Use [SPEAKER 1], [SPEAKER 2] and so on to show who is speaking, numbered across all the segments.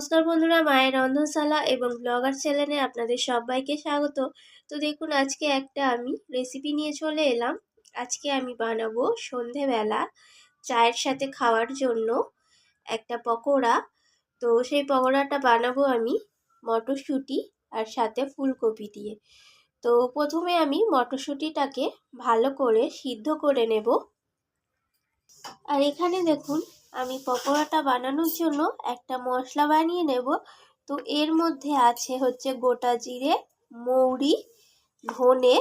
[SPEAKER 1] নমস্কার বন্ধুরা, মায়ের রন্ধনশালা এবং ব্লগার চ্যানেলে আপনাদের সবাইকে স্বাগত। তো দেখুন, আজকে একটা আমি রেসিপি নিয়ে চলে এলাম। আজকে আমি বানাবো সন্ধেবেলা চায়ের সাথে খাওয়ার জন্য একটা পকোড়া। তো সেই পকোড়াটা বানাবো আমি মটরশুঁটি আর সাথে ফুলকপি দিয়ে। তো প্রথমে আমি মটরশুঁটিটাকে ভালো করে সিদ্ধ করে নেব। আর এখানে দেখুন, আমি পকোড়াটা বানানোর জন্য একটা মশলা বানিয়ে নেব। তো এর মধ্যে আছে হচ্ছে গোটা জিরে, মৌরি, ধনে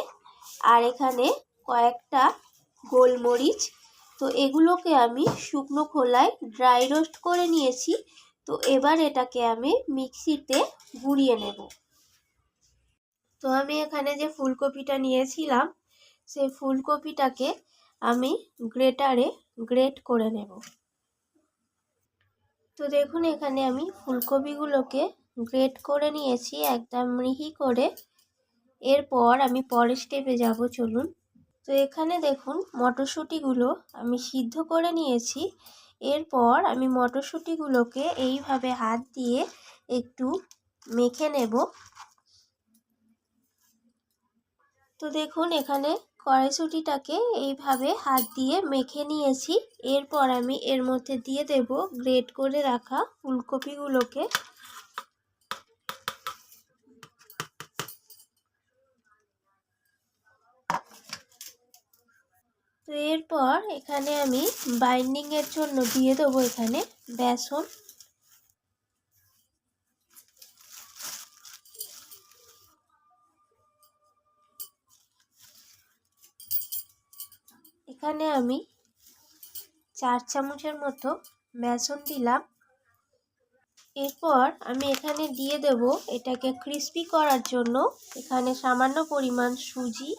[SPEAKER 1] আর এখানে কয়েকটা গোলমরিচ। তো এগুলোকে আমি শুকনো খোলায় ড্রাই রোস্ট করে নিয়েছি। তো এবার এটাকে আমি মিক্সিতে গুঁড়িয়ে নেব। তো আমি এখানে যে ফুলকপিটা নিয়েছিলাম, সেই ফুলকপিটাকে আমি গ্রেটারে গ্রেট করে নেব। তো দেখুন, এখানে আমি ফুলকপিগুলোকে গ্রেট করে নিয়েছি একদম মিহি করে। এরপর আমি পরের স্টেপে যাব, চলুন। তো এখানে দেখুন, মটরশুঁটিগুলো আমি সিদ্ধ করে নিয়েছি। এরপর আমি মটরশুঁটিগুলোকে এইভাবে হাত দিয়ে একটু মেখে নেব। তো দেখুন, এখানে কড়াইশুঁটিটাকে এইভাবে হাত দিয়ে মেখে নিয়েছি। এরপর আমি এর মধ্যে দিয়ে দেব গ্রেট করে রাখা ফুলকপিগুলোকে। তো এরপর এখানে আমি বাইন্ডিংয়ের জন্য দিয়ে দেবো এখানে বেসন। এখানে আমি 4 চামচের মতো বেসন দিলাম। এরপর আমি এখানে দিয়ে দেব এটাকে ক্রিস্পি করার জন্য এখানে সামান্য পরিমাণ সুজি।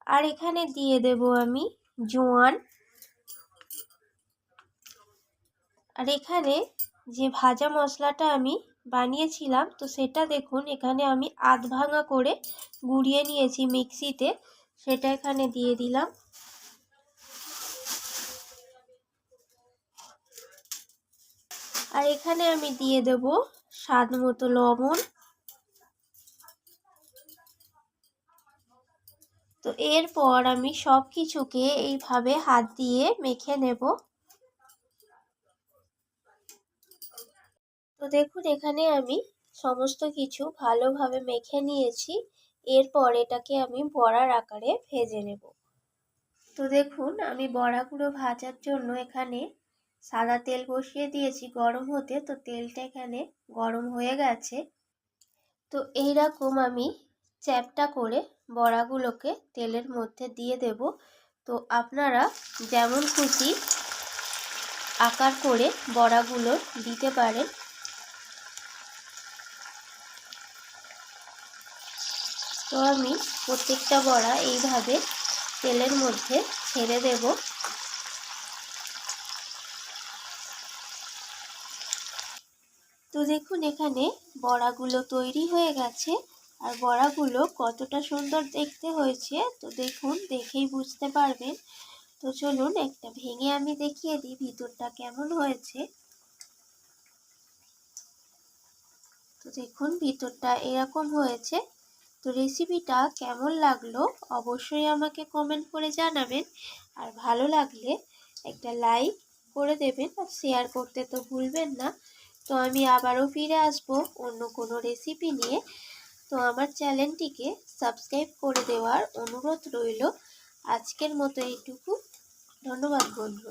[SPEAKER 1] আর এখানে দিয়ে দেব আমি জোয়ান। আর এখানে যে ভাজা মশলাটা আমি বানিয়েছিলাম, তো সেটা দেখুন এখানে আমি আধ ভাঙা করে গুঁড়িয়ে নিয়েছি মিক্সিতে, সেটা এখানে দিয়ে দিলাম। আর এখানে আমি দিয়ে দেব স্বাদ মতো লবণ। তো এরপর আমি সব কিছুকে এইভাবে হাত দিয়ে মেখে নেব। তো দেখুন, এখানে আমি সমস্ত কিছু ভালোভাবে মেখে নিয়েছি। এরপর এটাকে আমি বড়ার আকারে ভেজে নেব। তো দেখুন, আমি বড়াগুলো ভাজার জন্য এখানে সাদা তেল বসিয়ে দিয়েছি গরম হতে। তো তেলটা এখানে গরম হয়ে গেছে। তো এইরকম আমি চ্যাপ্টা করে বড়াগুলোকে তেলের মধ্যে দিয়ে দেব। তো আপনারা যেমন খুশি আকার করে বড়াগুলো দিতে পারেন। তো আমি প্রত্যেকটা বড়া এইভাবে তেলের মধ্যে ছেড়ে দেব। তো দেখুন, এখানে বড়াগুলো তৈরি হয়ে গেছে। আর বড়াগুলো কতটা সুন্দর দেখতে হয়েছে তো দেখুন, দেখেই বুঝতে পারবেন। তো চলুন একটা ভেঙে আমি দেখিয়ে দিই ভিতরটা কেমন হয়েছে। তো দেখুন, ভিতরটা এরকম হয়েছে। তো রেসিপিটা কেমন লাগলো অবশ্যই আমাকে কমেন্ট করে জানাবেন। আর ভালো লাগলে একটা লাইক করে দেবেন আর শেয়ার করতে তো ভুলবেন না। তো আমি আবারও ফিরে আসবো অন্য কোনো রেসিপি নিয়ে। তো আমার চ্যানেলটিকে সাবস্ক্রাইব করে দেওয়ার অনুরোধ রইল। আজকের মতো এইটুকু। ধন্যবাদ বন্ধু।